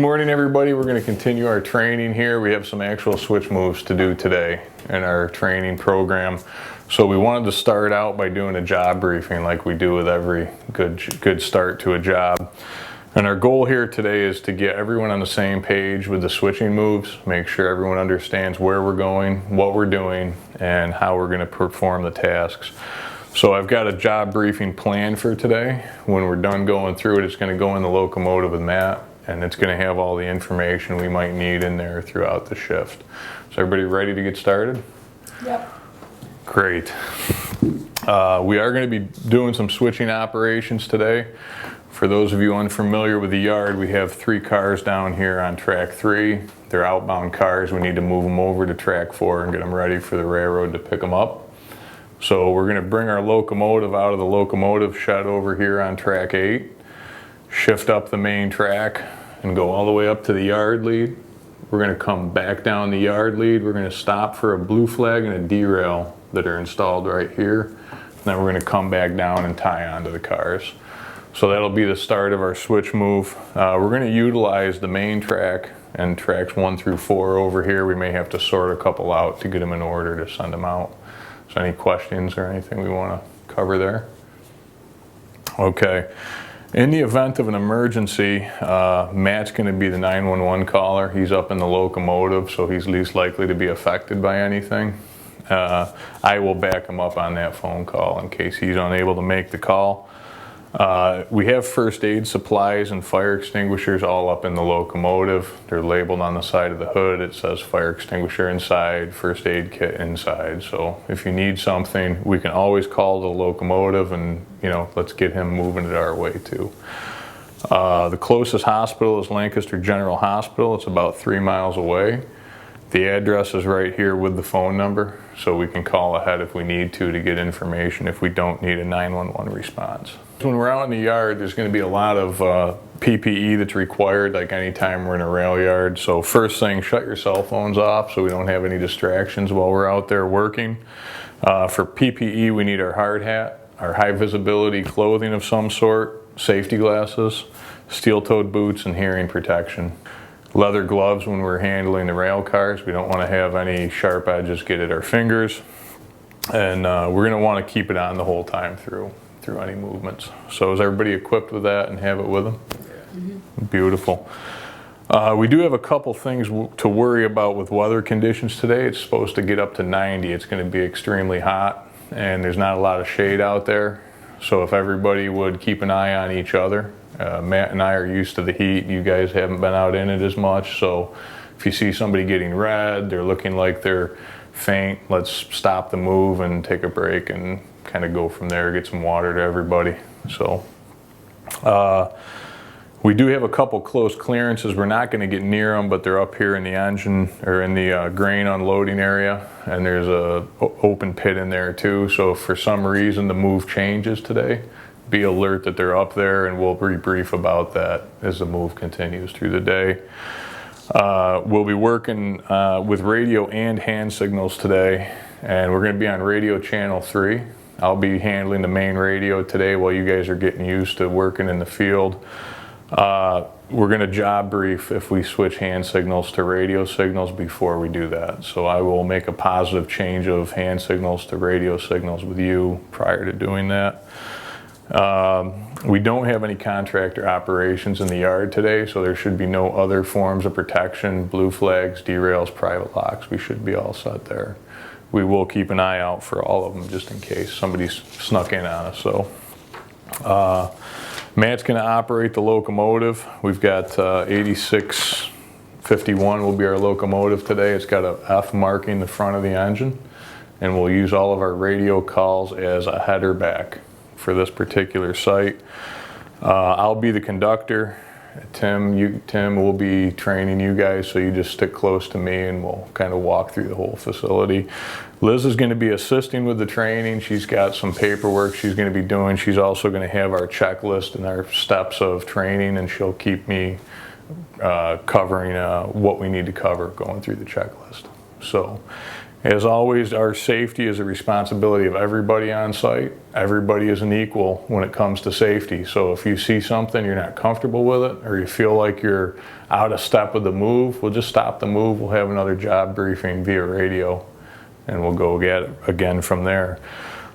morning, everybody. We're going to continue our training here. We have some actual switch moves to do today in our training program. So we wanted to start out by doing a job briefing like we do with every good start to a job. And our goal here today is to get everyone on the same page with the switching moves, make sure everyone understands where we're going, what we're doing, and how we're going to perform the tasks. So I've got a job briefing planned for today. When we're done going through it, it's going to go in the locomotive with Matt, and it's going to have all the information we might need in there throughout the shift. Is everybody ready to get started? Yep. Great. We are going to be doing some switching operations today. For those of you unfamiliar with the yard, we have 3 cars down here on track 3. They're outbound cars. We need to move them over to track 4 and get them ready for the railroad to pick them up. So we're going to bring our locomotive out of the locomotive shed over here on track 8, shift up the main track and go all the way up to the yard lead. We're going to come back down the yard lead. We're going to stop for a blue flag and a derail that are installed right here. And then we're going to come back down and tie onto the cars. So that'll be the start of our switch move. We're going to utilize the main track and tracks 1 through 4 over here. We may have to sort a couple out to get them in order to send them out. So any questions or anything we want to cover there? Okay. In the event of an emergency, Matt's going to be the 911 caller. He's up in the locomotive, so he's least likely to be affected by anything. I will back him up on that phone call in case he's unable to make the call. We have first aid supplies and fire extinguishers all up in the locomotive. They're labeled on the side of the hood. It says fire extinguisher inside, first aid kit inside. So if you need something, we can always call the locomotive and, let's get him moving it our way too. The closest hospital is Lancaster General Hospital. It's about 3 miles away. The address is right here with the phone number, so we can call ahead if we need to get information if we don't need a 911 response. When we're out in the yard, there's going to be a lot of PPE that's required, like anytime we're in a rail yard. So first thing, shut your cell phones off so we don't have any distractions while we're out there working. For PPE, we need our hard hat, our high visibility clothing of some sort, safety glasses, steel-toed boots, and hearing protection. Leather gloves when we're handling the rail cars. We don't want to have any sharp edges get at our fingers. And we're going to want to keep it on the whole time through any movements. So is everybody equipped with that and have it with them? Yeah. Mm-hmm. Beautiful. We do have a couple things to worry about with weather conditions today. It's supposed to get up to 90. It's going to be extremely hot and there's not a lot of shade out there. So if everybody would keep an eye on each other. Matt and I are used to the heat. You guys haven't been out in it as much. So if you see somebody getting red, they're looking like they're faint, let's stop the move and take a break and kind of go from there, get some water to everybody. So we do have a couple close clearances. We're not going to get near them, but they're up here in the engine or in the grain unloading area, and there's a open pit in there too. So if for some reason the move changes today, be alert that they're up there, and we'll brief about that as the move continues through the day. We'll be working with radio and hand signals today, and we're going to be on radio channel 3. I'll be handling the main radio today while you guys are getting used to working in the field. We're going to job brief if we switch hand signals to radio signals before we do that. So I will make a positive change of hand signals to radio signals with you prior to doing that. We don't have any contractor operations in the yard today, so there should be no other forms of protection, blue flags, derails, private locks. We should be all set there. We will keep an eye out for all of them just in case somebody's snuck in on us. So Matt's going to operate the locomotive. We've got 8651 will be our locomotive today. It's got a F marking the front of the engine, and we'll use all of our radio calls as a header back for this particular site. I'll be the conductor. Tim will be training you guys, so you just stick close to me and we'll kind of walk through the whole facility. Liz is going to be assisting with the training. She's got some paperwork she's going to be doing. She's also going to have our checklist and our steps of training, and she'll keep me covering what we need to cover going through the checklist. So As always, our safety is a responsibility of everybody on site. Everybody is an equal when it comes to safety. So if you see something, you're not comfortable with it, or you feel like you're out of step with the move, we'll just stop the move. We'll have another job briefing via radio, and we'll go get it again from there.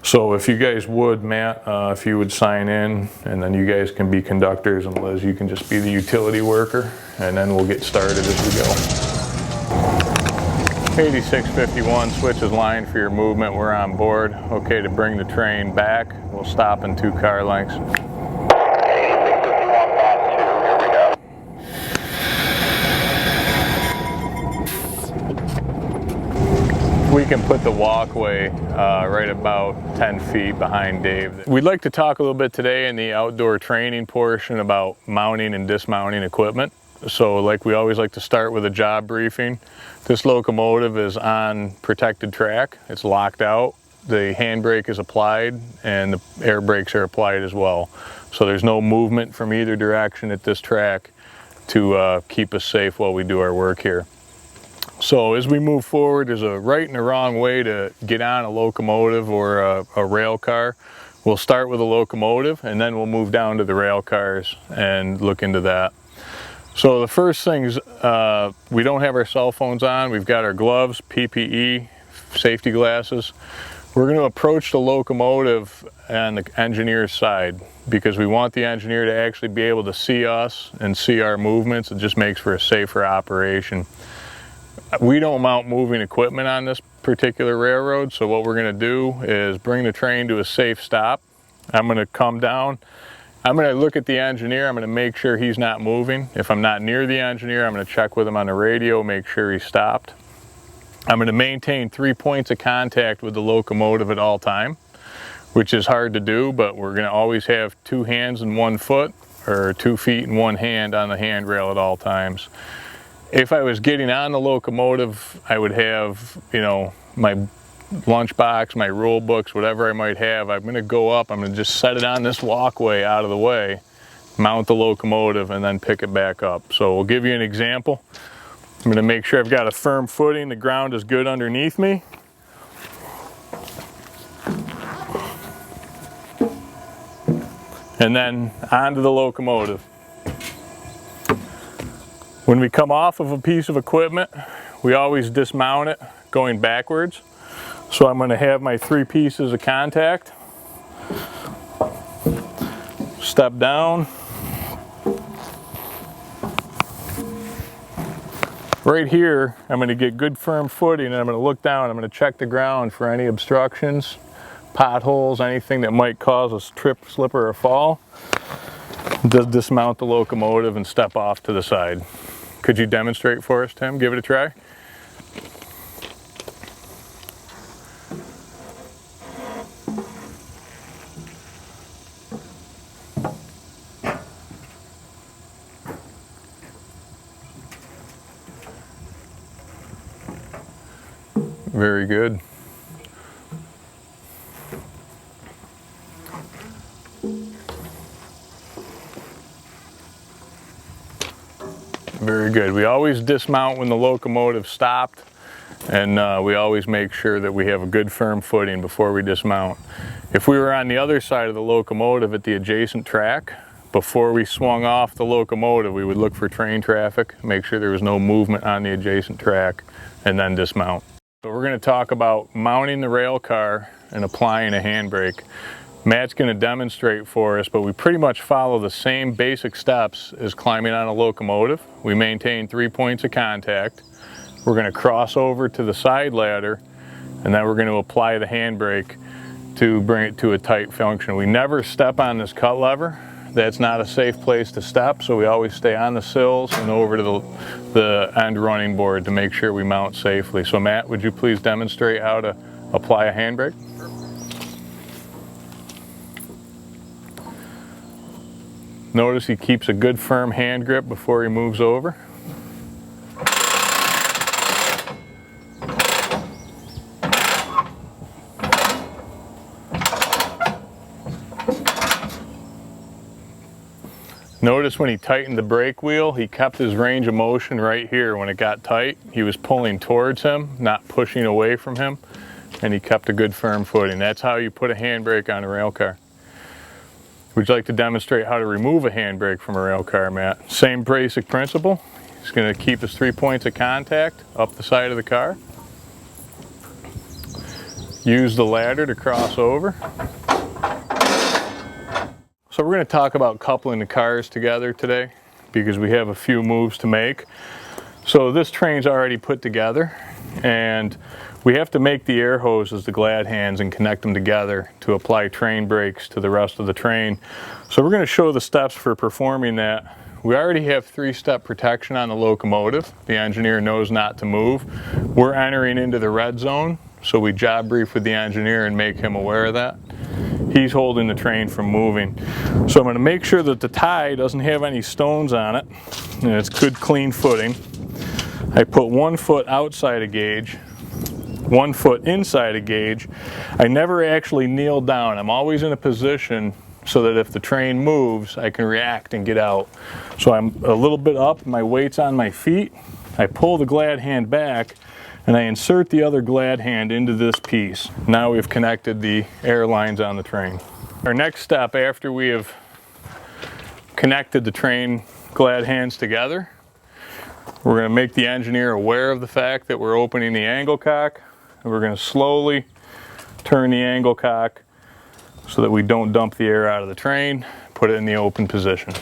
So if you guys would, Matt, if you would sign in, and then you guys can be conductors, and Liz, you can just be the utility worker, and then we'll get started as we go. 8651 switches line for your movement. We're on board. Okay to bring the train back. We'll stop in 2 car lengths. We can put the walkway right about 10 feet behind Dave. We'd like to talk a little bit today in the outdoor training portion about mounting and dismounting equipment. So like we always like to start with a job briefing. This locomotive is on protected track. It's locked out. The handbrake is applied and the air brakes are applied as well. So there's no movement from either direction at this track to keep us safe while we do our work here. So as we move forward, there's a right and a wrong way to get on a locomotive or a rail car. We'll start with a locomotive and then we'll move down to the rail cars and look into that. So the first thing is we don't have our cell phones on. We've got our gloves, PPE, safety glasses. We're going to approach the locomotive on the engineer's side because we want the engineer to actually be able to see us and see our movements. It just makes for a safer operation. We don't mount moving equipment on this particular railroad, so what we're going to do is bring the train to a safe stop. I'm going to come down. I'm going to look at the engineer. I'm going to make sure he's not moving. If I'm not near the engineer, I'm going to check with him on the radio, make sure he's stopped. I'm going to maintain 3 points of contact with the locomotive at all time, which is hard to do, but we're going to always have 2 hands and 1 foot, or 2 feet and 1 hand on the handrail at all times. If I was getting on the locomotive, I would have, you know, my lunchbox, my rule books, whatever I might have. I'm going to go up, I'm going to just set it on this walkway out of the way, mount the locomotive, and then pick it back up. So we'll give you an example. I'm going to make sure I've got a firm footing, the ground is good underneath me. And then onto the locomotive. When we come off of a piece of equipment, we always dismount it going backwards. So I'm going to have my 3 pieces of contact. Step down. Right here, I'm going to get good firm footing and I'm going to look down. I'm going to check the ground for any obstructions, potholes, anything that might cause a trip, slip, or a fall. Just dismount the locomotive and step off to the side. Could you demonstrate for us, Tim? Give it a try. Very good. Very good. We always dismount when the locomotive stopped, and we always make sure that we have a good firm footing before we dismount. If we were on the other side of the locomotive at the adjacent track, before we swung off the locomotive, we would look for train traffic, make sure there was no movement on the adjacent track, and then dismount. So we're going to talk about mounting the rail car and applying a handbrake. Matt's going to demonstrate for us, but we pretty much follow the same basic steps as climbing on a locomotive. We maintain 3 points of contact. We're going to cross over to the side ladder, and then we're going to apply the handbrake to bring it to a tight function. We never step on this cut lever. That's not a safe place to step, so we always stay on the sills and over to the end running board to make sure we mount safely. So Matt, would you please demonstrate how to apply a handbrake? Notice he keeps a good firm hand grip before he moves over. Notice when he tightened the brake wheel, he kept his range of motion right here. When it got tight, he was pulling towards him, not pushing away from him, and he kept a good firm footing. That's how you put a handbrake on a rail car. Would you like to demonstrate how to remove a handbrake from a rail car, Matt? Same basic principle. He's going to keep his 3 points of contact up the side of the car. Use the ladder to cross over. So we're going to talk about coupling the cars together today because we have a few moves to make. So this train's already put together, and we have to make the air hoses, the glad hands, and connect them together to apply train brakes to the rest of the train. So we're going to show the steps for performing that. We already have 3-step protection on the locomotive. The engineer knows not to move. We're entering into the red zone, so we job brief with the engineer and make him aware of that. He's holding the train from moving. So I'm going to make sure that the tie doesn't have any stones on it, and it's good clean footing. I put 1 foot outside a gauge, 1 foot inside a gauge. I never actually kneel down. I'm always in a position so that if the train moves, I can react and get out. So I'm a little bit up, my weight's on my feet. I pull the glad hand back, and I insert the other glad hand into this piece. Now we've connected the air lines on the train. Our next step after we have connected the train glad hands together, we're going to make the engineer aware of the fact that we're opening the angle cock, and we're going to slowly turn the angle cock so that we don't dump the air out of the train, put it in the open position.